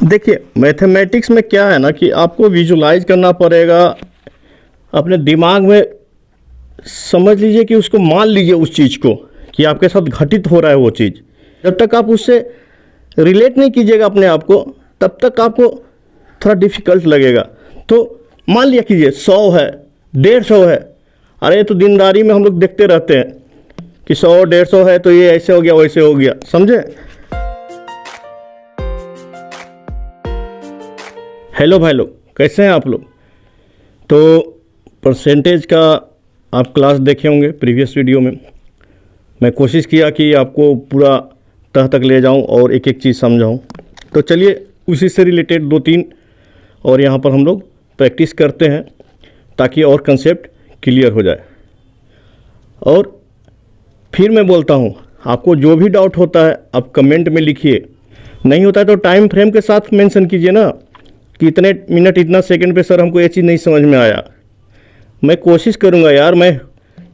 देखिए मैथमेटिक्स में क्या है ना कि आपको विजुलाइज करना पड़ेगा अपने दिमाग में। समझ लीजिए कि उसको मान लीजिए उस चीज़ को कि आपके साथ घटित हो रहा है वो चीज़। जब तक आप उससे रिलेट नहीं कीजिएगा अपने आप को, तब तक आपको थोड़ा डिफ़िकल्ट लगेगा। तो मान लिया कीजिए 100 है, 150 है। अरे तो दिनदारी में हम लोग देखते रहते हैं कि 100 150 है तो ये ऐसे हो गया वैसे हो गया, समझे। हेलो भाई लोग, कैसे हैं आप लोग। तो परसेंटेज का आप क्लास देखे होंगे प्रीवियस वीडियो में। मैं कोशिश किया कि आपको पूरा तह तक ले जाऊं और एक एक चीज़ समझाऊं। तो चलिए उसी से रिलेटेड 2-3 और यहाँ पर हम लोग प्रैक्टिस करते हैं ताकि और कंसेप्ट क्लियर हो जाए। और फिर मैं बोलता हूँ, आपको जो भी डाउट होता है आप कमेंट में लिखिए। नहीं होता है तो टाइम फ्रेम के साथ मेंशन कीजिए ना कि इतने मिनट इतना सेकंड पे सर हमको ये चीज़ नहीं समझ में आया। मैं कोशिश करूँगा यार, मैं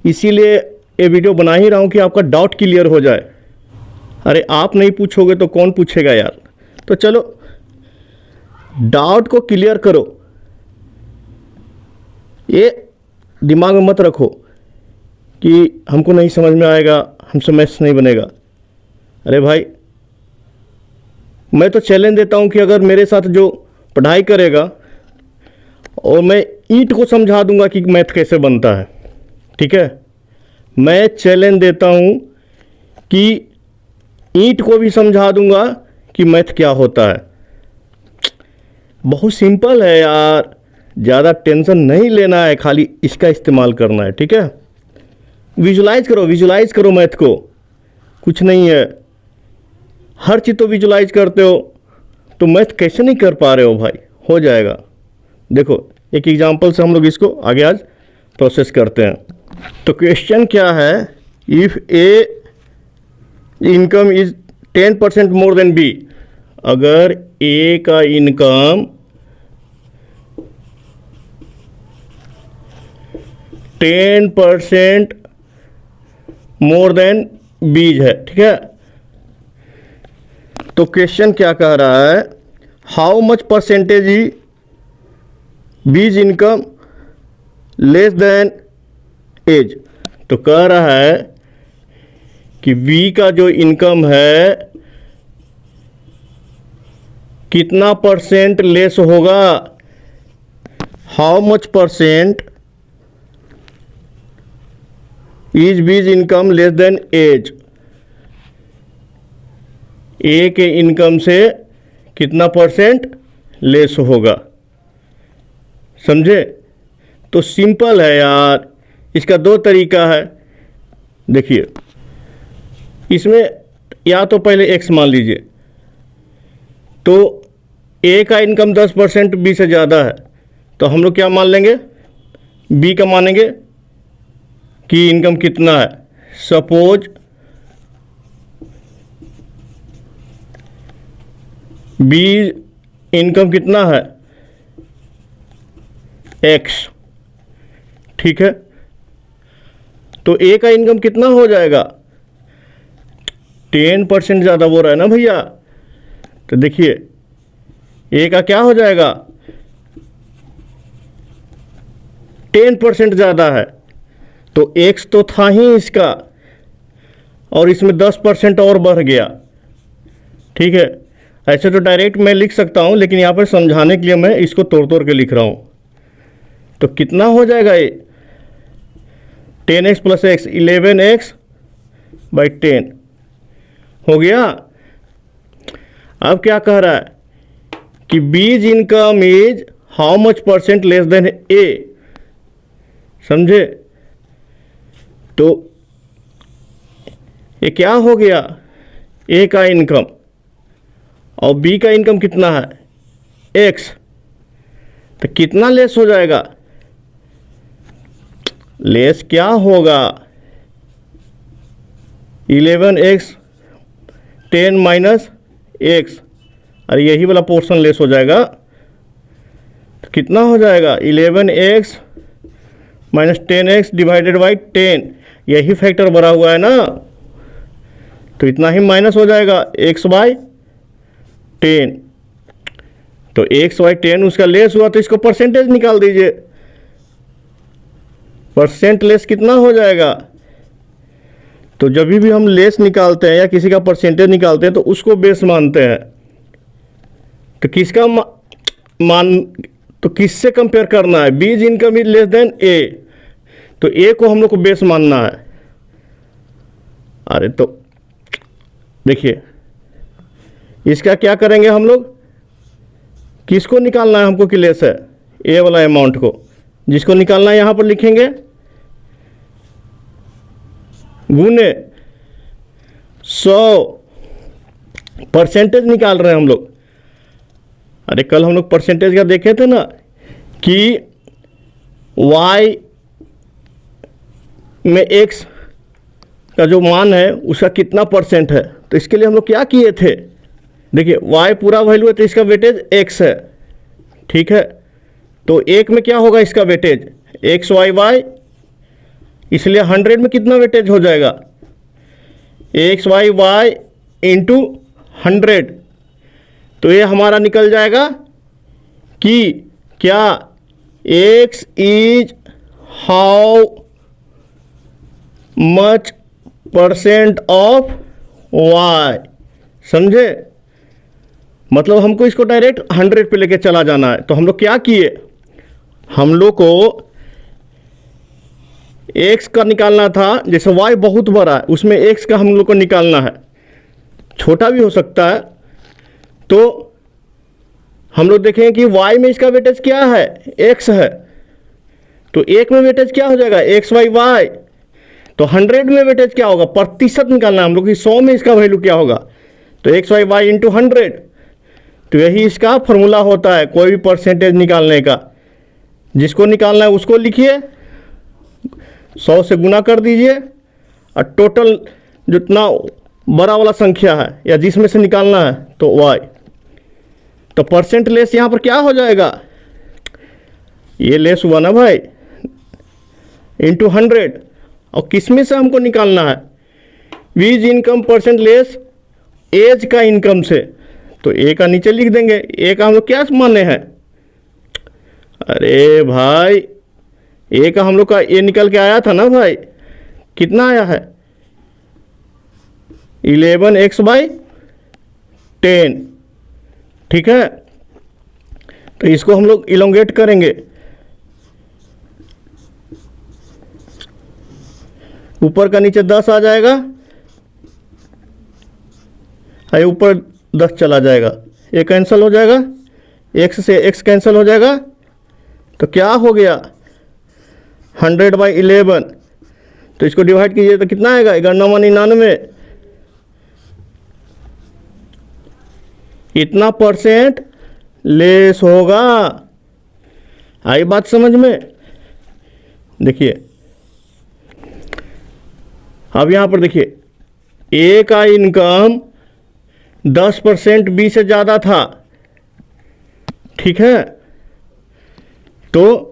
इसीलिए ये वीडियो बना ही रहा हूँ कि आपका डाउट क्लियर हो जाए। अरे आप नहीं पूछोगे तो कौन पूछेगा यार। तो चलो डाउट को क्लियर करो, ये दिमाग में मत रखो कि हमको नहीं समझ में आएगा, हमसे मैथ्स नहीं बनेगा। अरे भाई मैं तो चैलेंज देता हूँ कि अगर मेरे साथ जो पढ़ाई करेगा और मैं ईंट को समझा दूंगा कि मैथ कैसे बनता है, ठीक है। मैं चैलेंज देता हूँ कि ईंट को भी समझा दूंगा कि मैथ क्या होता है। बहुत सिंपल है यार, ज़्यादा टेंशन नहीं लेना है, खाली इसका इस्तेमाल करना है, ठीक है। विजुलाइज करो मैथ को, कुछ नहीं है। हर चीज़ तो विजुलाइज करते हो तो मैथ कैसे नहीं कर पा रहे हो भाई। हो जाएगा। देखो एक एग्जांपल से हम लोग इसको आगे आज प्रोसेस करते हैं। तो क्वेश्चन क्या है, if A income is 10% more than B. अगर ए का इनकम 10% मोर देन बीज है, ठीक है। तो क्वेश्चन क्या कह रहा है, हाउ मच परसेंटेज ई बीज इनकम लेस देन एज। तो कह रहा है कि बी का जो इनकम है कितना परसेंट लेस होगा। How much percent is B's income less than A's. A के इनकम से कितना परसेंट लेस होगा, समझे। तो सिंपल है यार, इसका 2 तरीका है। देखिए इसमें या तो पहले एक्स मान लीजिए, तो ए का इनकम 10% बी से ज़्यादा है, तो हम लोग क्या मान लेंगे, बी का मानेंगे कि इनकम कितना है। सपोज बी इनकम कितना है, एक्स, ठीक है। तो ए का इनकम कितना हो जाएगा, 10% ज़्यादा बोल रहा है ना भैया। तो देखिए ए का क्या हो जाएगा, 10% ज़्यादा है, तो एक्स तो था ही इसका, और इसमें 10% और बढ़ गया, ठीक है। ऐसे तो डायरेक्ट मैं लिख सकता हूँ, लेकिन यहाँ पर समझाने के लिए मैं इसको तोड़ तोड़ के लिख रहा हूँ। तो कितना हो जाएगा ये, 10x plus x, 11x by 10 हो गया। अब क्या कह रहा है कि B's income is how much percent less than A, समझे। तो ये क्या हो गया, ए का इनकम और बी का इनकम कितना है, एक्स। तो कितना लेस हो जाएगा, लेस क्या होगा, 11x 10 माइनस एक्स, अरे यही वाला पोर्शन लेस हो जाएगा। तो कितना हो जाएगा, 11x minus 10x divided by 10, यही फैक्टर भरा हुआ है ना, तो इतना ही माइनस हो जाएगा x बाई 10। तो x/10 उसका लेस हुआ तो इसको परसेंटेज निकाल दीजिए। परसेंट लेस कितना हो जाएगा? तो जब भी हम लेस निकालते हैं या किसी का परसेंटेज निकालते हैं तो उसको बेस मानते हैं। तो किसका तो किससे कंपेयर करना है? B is income is less than A, तो ए को हम लोग को बेस मानना है। अरे तो देखिए इसका क्या करेंगे हम लोग, किसको निकालना है हमको कि लेस है? ए वाला अमाउंट को, जिसको निकालना है यहाँ पर लिखेंगे गुने 100, परसेंटेज निकाल रहे हैं हम लोग। अरे कल हम लोग परसेंटेज का देखे थे ना कि y में x का जो मान है उसका कितना परसेंट है। तो इसके लिए हम लोग क्या किए थे, देखिए y पूरा वैल्यू है तो इसका वेटेज x है, ठीक है। तो एक में क्या होगा इसका वेटेज x y y, इसलिए 100 में कितना वेटेज हो जाएगा x y y इंटू 100। तो ये हमारा निकल जाएगा कि क्या x is how much percent of y, समझे? मतलब हमको इसको डायरेक्ट 100 पे लेके चला जाना है। तो हम लोग क्या किए, हम लोग को x का निकालना था, जैसे y बहुत बड़ा है उसमें x का हम लोग को निकालना है, छोटा भी हो सकता है। तो हम लोग देखें कि y में इसका वेटेज क्या है, x है, तो एक में वेटेज क्या हो जाएगा x y y। तो 100 में वेटेज क्या होगा, प्रतिशत निकालना है हम लोग कि 100 में इसका वैल्यू क्या होगा, तो x y y इंटू 100। तो यही इसका फॉर्मूला होता है कोई भी परसेंटेज निकालने का। जिसको निकालना है उसको लिखिए, 100 से गुना कर दीजिए और टोटल जितना बड़ा वाला संख्या है या जिसमें से निकालना है तो y। तो परसेंट लेस यहाँ पर क्या हो जाएगा, ये लेस हुआ ना भाई, इंटू 100। और किसमें से हमको निकालना है, वीज इनकम परसेंट लेस एज का इनकम से। तो ए का नीचे लिख देंगे, ए का हम लोग क्या माने हैं, अरे भाई ए का हम लोग का ए निकल के आया था ना भाई, कितना आया है 11x/10, ठीक है। तो इसको हम लोग इलोंगेट करेंगे, ऊपर का नीचे 10 आ जाएगा, है ऊपर 10 चला जाएगा, ये कैंसिल हो जाएगा, x से x कैंसिल हो जाएगा। तो क्या हो गया 100/11। तो इसको डिवाइड कीजिए तो कितना आएगा 9999। इतना परसेंट लेस होगा। आई बात समझ में? देखिए अब यहाँ पर देखिए ए का इनकम 10% बी से ज़्यादा था, ठीक है। तो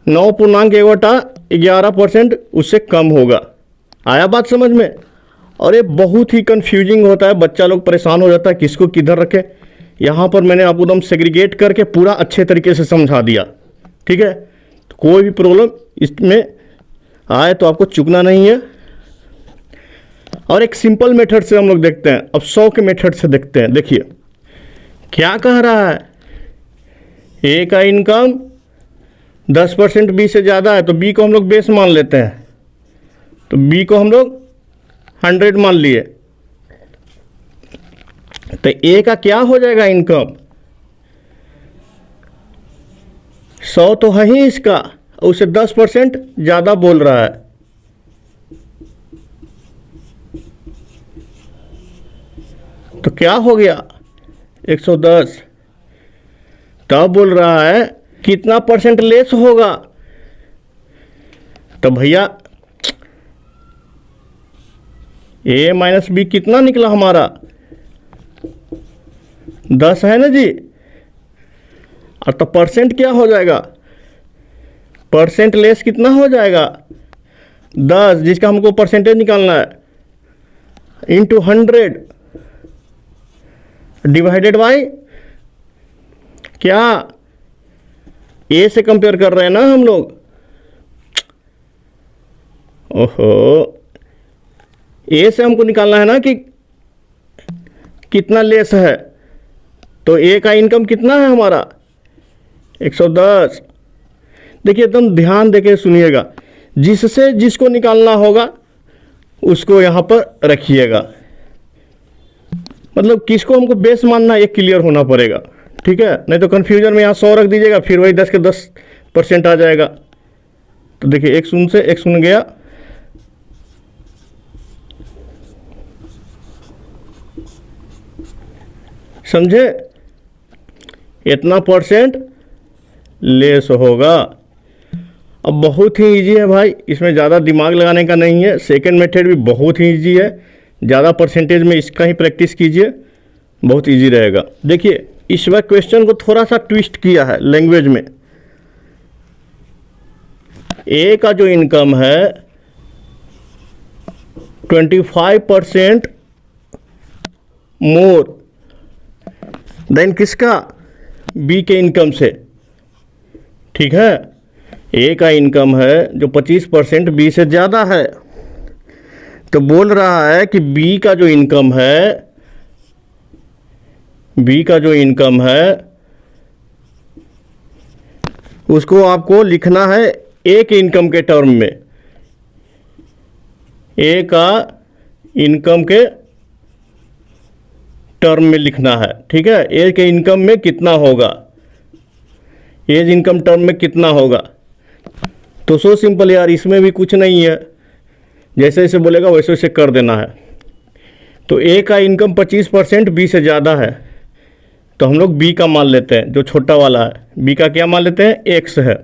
9.11% उससे कम होगा। आया बात समझ में? और ये बहुत ही कंफ्यूजिंग होता है, बच्चा लोग परेशान हो जाता है किसको किधर रखे। यहाँ पर मैंने आपको एकदम सेग्रीगेट करके पूरा अच्छे तरीके से समझा दिया, ठीक है। तो कोई भी प्रॉब्लम इसमें आए तो आपको चुकना नहीं है। और एक सिंपल मेथड से हम लोग देखते हैं, अब 100 के मेथड से देखते हैं। देखिए क्या कह रहा है, ए का इनकम 10% बी से ज़्यादा है, तो बी को हम लोग बेस मान लेते हैं। तो बी को हम लोग 100 मान लिए, तो ए का क्या हो जाएगा इनकम 100 तो है ही इसका, उसे 10% ज़्यादा बोल रहा है। तो क्या हो गया 110। तब बोल रहा है कितना परसेंट लेस होगा, तो भैया ए माइनस बी कितना निकला हमारा 10 है ना जी। और तो परसेंट क्या हो जाएगा, परसेंट लेस कितना हो जाएगा 10, जिसका हमको परसेंटेज निकालना है, इंटू 100 डिवाइडेड बाई क्या ए से कंपेयर कर रहे हैं ना हम लोग। ओहो, ए से हमको निकालना है ना कि कितना लेस है। तो ए का इनकम कितना है हमारा 110। देखिए एकदम ध्यान देके सुनिएगा, जिससे जिसको निकालना होगा उसको यहाँ पर रखिएगा। मतलब किसको हमको बेस मानना ये क्लियर होना पड़ेगा, ठीक है। नहीं तो कन्फ्यूजन में यहाँ 100 रख दीजिएगा, फिर वही 10 के 10% आ जाएगा। तो देखिए 1 शून्य से 1 शून्य गया, समझे, इतना परसेंट लेस होगा। अब बहुत ही इजी है भाई, इसमें ज़्यादा दिमाग लगाने का नहीं है। सेकंड मेथड भी बहुत ही इजी है, ज़्यादा परसेंटेज में इसका ही प्रैक्टिस कीजिए, बहुत इजी रहेगा। देखिए इस बार क्वेश्चन को थोड़ा सा ट्विस्ट किया है लैंग्वेज में। ए का जो इनकम है 25% मोर देन किसका, बी के इनकम से, ठीक है। ए का इनकम है जो 25% बी से ज़्यादा है। तो बोल रहा है कि बी का जो इनकम है, बी का जो इनकम है उसको आपको लिखना है ए के इनकम के टर्म में। ए का इनकम के टर्म में लिखना है, ठीक है। ए के इनकम में कितना होगा, एज इनकम टर्म में कितना होगा। तो सो सिंपल यार, इसमें भी कुछ नहीं है, जैसे जैसे बोलेगा वैसे वैसे कर देना है। तो ए का इनकम 25% बी से ज़्यादा है, तो हम लोग बी का मान लेते हैं, जो छोटा वाला है। बी का क्या मान लेते हैं, एक्स है।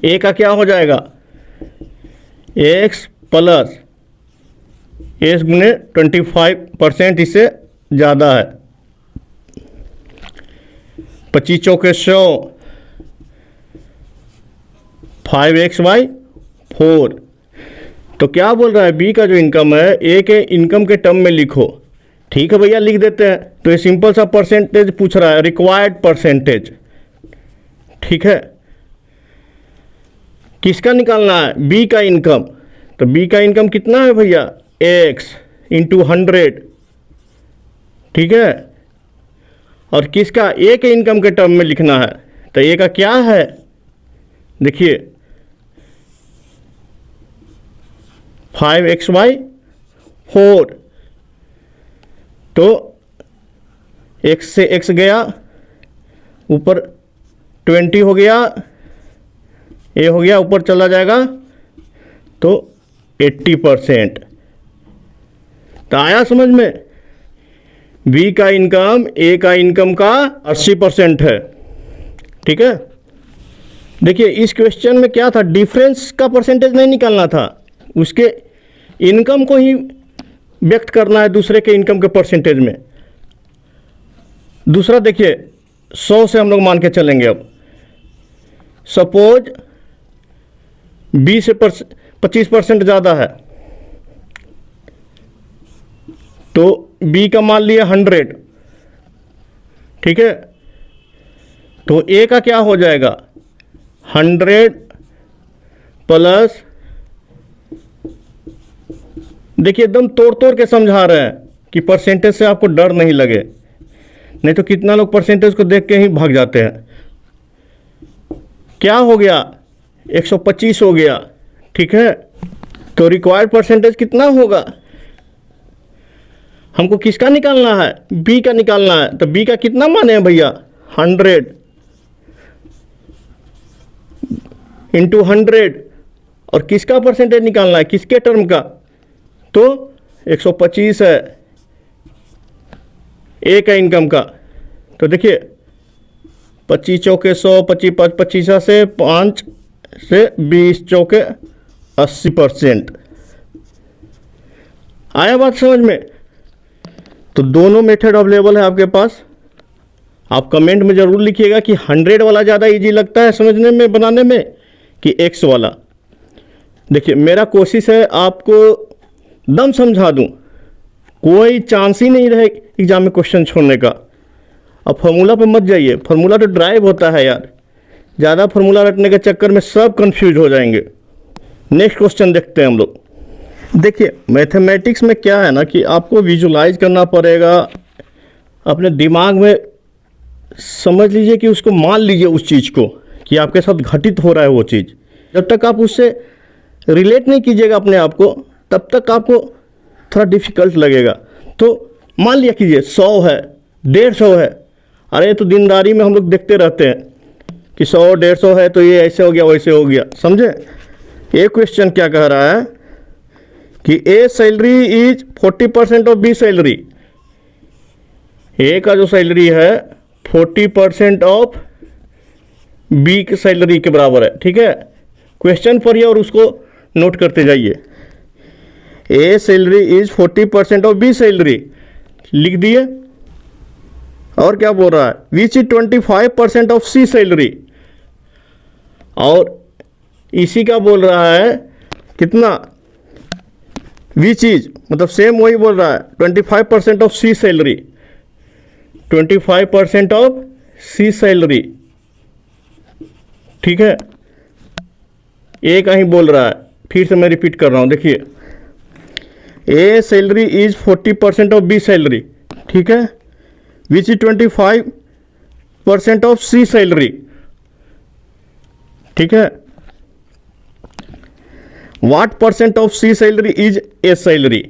ए का क्या हो जाएगा, एक्स प्लस एस गुने 25% इससे ज़्यादा है। 25 चौके 100, 5x/4। तो क्या बोल रहा है, बी का जो इनकम है ए के इनकम के टर्म में लिखो। ठीक है भैया, लिख देते हैं। तो ये सिंपल सा परसेंटेज पूछ रहा है, रिक्वायर्ड परसेंटेज, ठीक है। किसका निकालना है, बी का इनकम। तो बी का इनकम कितना है भैया, x × 100, ठीक है। और किसका, ए के इनकम के टर्म में लिखना है। तो ए का क्या है, देखिए 5x/4। तो x से x गया, ऊपर 20 हो गया, ए हो गया, ऊपर चला जाएगा तो 80%। तो आया समझ में, बी का इनकम ए का इनकम का 80% है, ठीक है। देखिए इस क्वेश्चन में क्या था, डिफरेंस का परसेंटेज नहीं निकालना था, उसके इनकम को ही व्यक्त करना है दूसरे के इनकम के परसेंटेज में। दूसरा देखिए 100 से हम लोग मान के चलेंगे। अब सपोज बी से 25% ज़्यादा है, तो बी का मान लिया 100, ठीक है। तो ए का क्या हो जाएगा, 100 प्लस, देखिए एकदम तोड़ तोड़ के समझा रहे हैं कि परसेंटेज से आपको डर नहीं लगे, नहीं तो कितना लोग परसेंटेज को देख के ही भाग जाते हैं। क्या हो गया, 125 हो गया, ठीक है। तो रिक्वायर्ड परसेंटेज कितना होगा, हमको किसका निकालना है, बी का निकालना है। तो बी का कितना माने हैं भैया, 100 × 100। और किसका परसेंटेज निकालना है, किसके टर्म का, तो 125 है ए का इनकम का। तो देखिए 25 चौके 100, 25 25 से 5 से 20 चौके 80%। आया बात समझ में। तो दोनों मेथड अवेलेबल है आपके पास। आप कमेंट में ज़रूर लिखिएगा कि 100 वाला ज़्यादा इजी लगता है समझने में, बनाने में, कि x वाला। देखिए मेरा कोशिश है आपको दम समझा दूं, कोई चांस ही नहीं रहे एग्जाम में क्वेश्चन छोड़ने का। अब फार्मूला पे मत जाइए, फार्मूला तो ड्राइव होता है यार, ज़्यादा फार्मूला रटने के चक्कर में सब कंफ्यूज हो जाएंगे। नेक्स्ट क्वेश्चन देखते हैं हम लोग। देखिए मैथमेटिक्स में क्या है ना कि आपको विजुलाइज करना पड़ेगा, अपने दिमाग में समझ लीजिए कि उसको मान लीजिए उस चीज़ को कि आपके साथ घटित हो रहा है वो चीज़। जब तक आप उससे रिलेट नहीं कीजिएगा अपने आप को, तब तक आपको थोड़ा डिफ़िकल्ट लगेगा। तो मान लिया कीजिए 100 है, 150 है, अरे तो दिनदारी में हम लोग देखते रहते हैं कि 100 150 है तो ये ऐसे हो गया वैसे हो गया, समझे। ये क्वेश्चन क्या कह रहा है कि A salary is 40% of B salary. A का जो सैलरी है 40% ऑफ बी की सैलरी के बराबर है, ठीक है। क्वेश्चन पढ़िए और उसको नोट करते जाइए। A salary is 40% of B salary लिख दिए। और क्या बोल रहा है, which is 25% of C salary, और इसी का बोल रहा है कितना, विच इज मतलब सेम वही बोल रहा है 25% of C salary, 25% of C salary, ठीक है। ए का ही बोल रहा है, फिर से मैं रिपीट कर रहा हूं, देखिए A salary is 40% of B salary, ठीक है, which is 25% of C salary, ठीक है। What percent of C salary is A salary,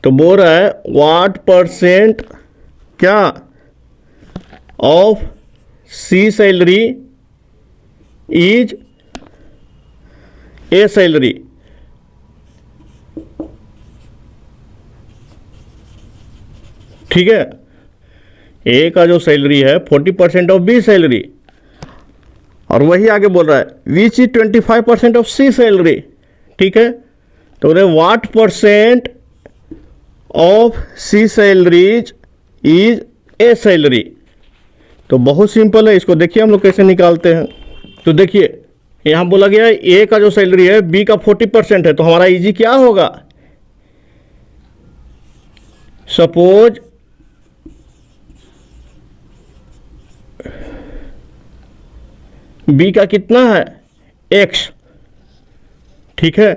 तो बोल रहा है व्हाट परसेंट क्या of C salary is A salary, ठीक है। ए का जो सैलरी है 40% ऑफ बी सैलरी, और वही आगे बोल रहा है which is 25% of C salary, ठीक है। तो बोले what percent of C salaries is A salary. तो बहुत सिंपल है, इसको देखिए हम लोग कैसे निकालते हैं। तो देखिए यहाँ बोला गया है ए का जो सैलरी है बी का 40% है, तो हमारा इजी क्या होगा, सपोज बी का कितना है x, ठीक है।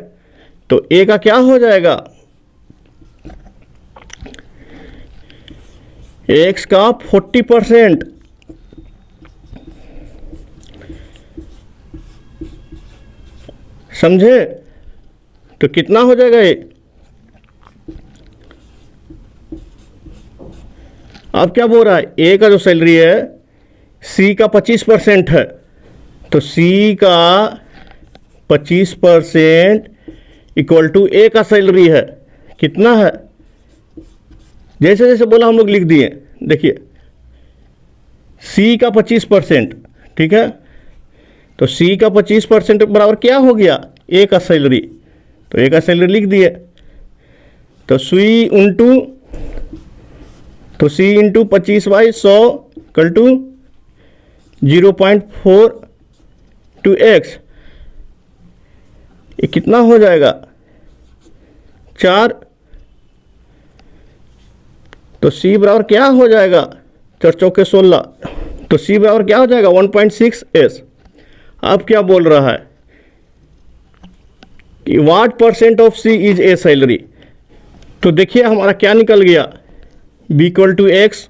तो ए का क्या हो जाएगा, x का 40%, समझे। तो कितना हो जाएगा ये, अब क्या बोल रहा है, ए का जो सैलरी है सी का 25% है, तो सी का 25% इक्वल टू ए का सैलरी है, कितना है, जैसे जैसे बोला हम लोग लिख दिए। देखिए सी का 25%, ठीक है, तो सी का 25% बराबर क्या हो गया, ए का सैलरी, तो ए का सैलरी लिख दिए। तो सी इंटू तो C into 25/100 equal to 0.4 to X, ये कितना हो जाएगा 4, तो सी बराबर क्या हो जाएगा 4 चौके 16, तो सी बराबर क्या हो जाएगा 1.6s। अब क्या बोल रहा है कि what percent of C is A salary, तो देखिए हमारा क्या निकल गया, B equal to X,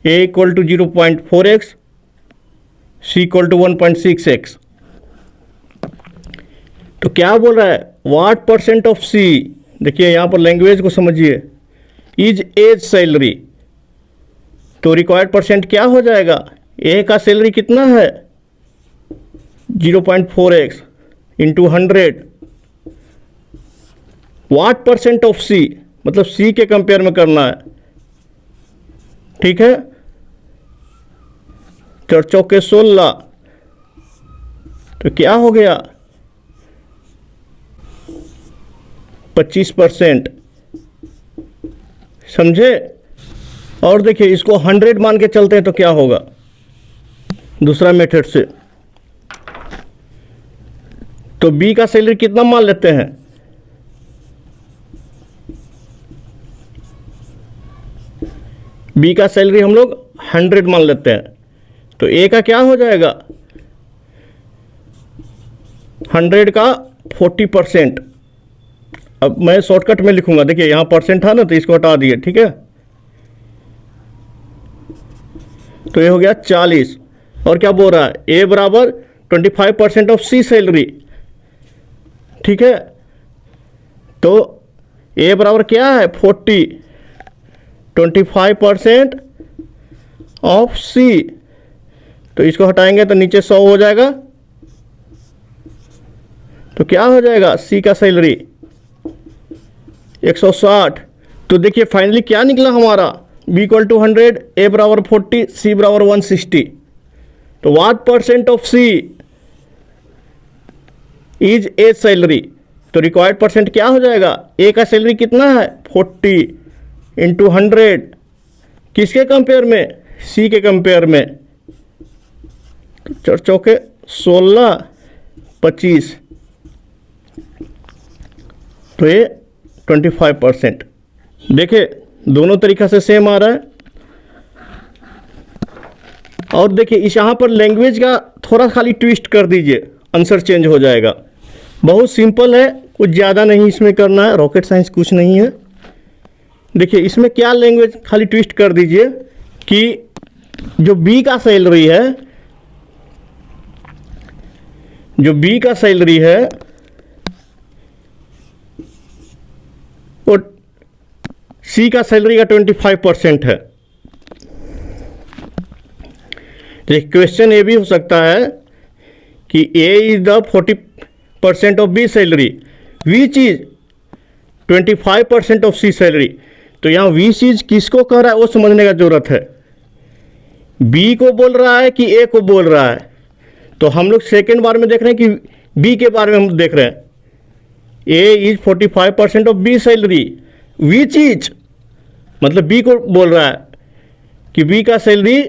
A equal to 0.4x, C equal to 1.6x। तो क्या बोल रहा है व्हाट परसेंट ऑफ सी, देखिए यहाँ पर लैंग्वेज को समझिए, इज एज सैलरी, तो रिक्वायर्ड परसेंट क्या हो जाएगा, ए का सैलरी कितना है 0.4x into 100, what percent of C मतलब सी के कंपेयर में करना है, ठीक है। 4 चौके 16, तो क्या हो गया 25%, समझे। और देखिए इसको 100 मान के चलते हैं तो क्या होगा दूसरा मेथड से, तो बी का सैलरी कितना मान लेते हैं, बी का सैलरी हम लोग 100 मान लेते हैं, तो ए का क्या हो जाएगा, 100 का 40%। अब मैं शॉर्टकट में लिखूंगा, देखिए यहाँ परसेंट था ना तो इसको हटा दिए, ठीक है। तो ये हो गया 40। और क्या बोल रहा है, ए बराबर 25% ऑफ सी सैलरी, ठीक है। तो ए बराबर क्या है 40, 25% ऑफ सी, तो इसको हटाएंगे तो नीचे 100 हो जाएगा। तो क्या हो जाएगा, सी का सैलरी 160। तो देखिए फाइनली क्या निकला हमारा, बी इक्वल टू 100, ए बराबर 40, सी बराबर 160। तो what percent of C is A salary, तो रिक्वायर्ड परसेंट क्या हो जाएगा, ए का सैलरी कितना है 40 इंटू 100, किसके कंपेयर में, सी के कंपेयर में। तो 4 चौके 16, 25, तो ये 25%। देखिए दोनों तरीक़ा से सेम आ रहा है। और देखिए इस यहाँ पर लैंग्वेज का थोड़ा खाली ट्विस्ट कर दीजिए, आंसर चेंज हो जाएगा। बहुत सिंपल है, कुछ ज़्यादा नहीं इसमें करना है, रॉकेट साइंस कुछ नहीं है। देखिए इसमें क्या लैंग्वेज खाली ट्विस्ट कर दीजिए कि जो बी का सैलरी है, जो बी का सैलरी है वो सी का सैलरी का 25% है। क्वेश्चन ये भी हो सकता है कि A is the 40% of B salary, which is 25% of C salary. तो यहाँ वी चीज किसको कह रहा है वो समझने का जरूरत है, बी को बोल रहा है कि ए को बोल रहा है। तो हम लोग सेकेंड बार में देख रहे हैं कि बी के बारे में हम देख रहे हैं, A is 45% of B salary, which is मतलब बी को बोल रहा है कि बी का सैलरी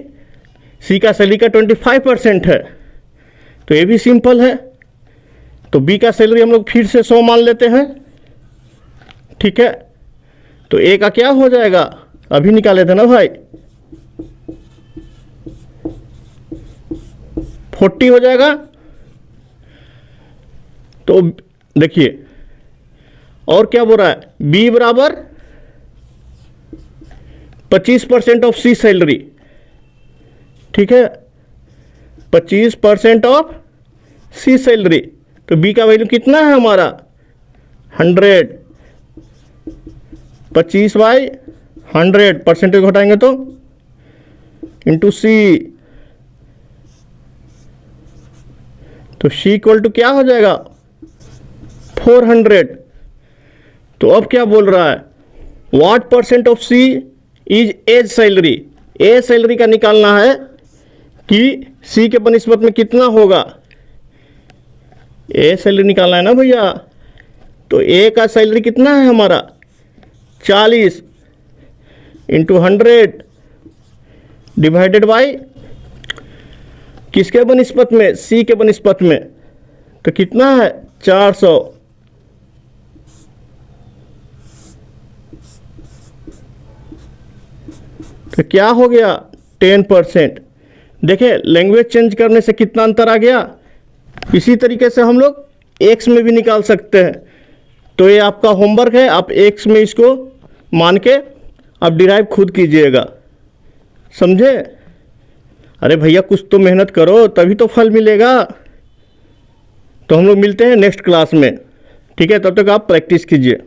सी का सैलरी का 25% है। तो ये भी सिंपल है। तो बी का सैलरी हम लोग फिर से 100 मान लेते हैं, ठीक है। तो ए का क्या हो जाएगा, अभी निकाले थे ना भाई, 40 हो जाएगा। तो देखिए और क्या बोल रहा है, बी बराबर 25% ऑफ सी सैलरी, ठीक है, 25% ऑफ सी सैलरी। तो बी का वैल्यू कितना है हमारा 100, 25/100, परसेंटेज घटाएंगे तो इंटू सी। तो सी इक्वल टू क्या हो जाएगा 400। तो अब क्या बोल रहा है, what percent of C is as salary, A salary का निकालना है कि सी के बनिस्बत में कितना होगा, ए सैलरी निकालना है ना भैया। तो ए का सैलरी कितना है हमारा 40 इंटू 100 डिवाइडेड बाई किसके बनिस्बत में, सी के बनिस्बत में। तो कितना है 400। तो क्या हो गया 10%। देखिए लैंग्वेज चेंज करने से कितना अंतर आ गया। इसी तरीके से हम लोग एक्स में भी निकाल सकते हैं। तो ये आपका होमवर्क है, आप एक्स में इसको मान के आप डिराइव खुद कीजिएगा, समझे। अरे भैया कुछ तो मेहनत करो तभी तो फल मिलेगा। तो हम लोग मिलते हैं नेक्स्ट क्लास में, ठीक है। तब तक आप प्रैक्टिस कीजिए।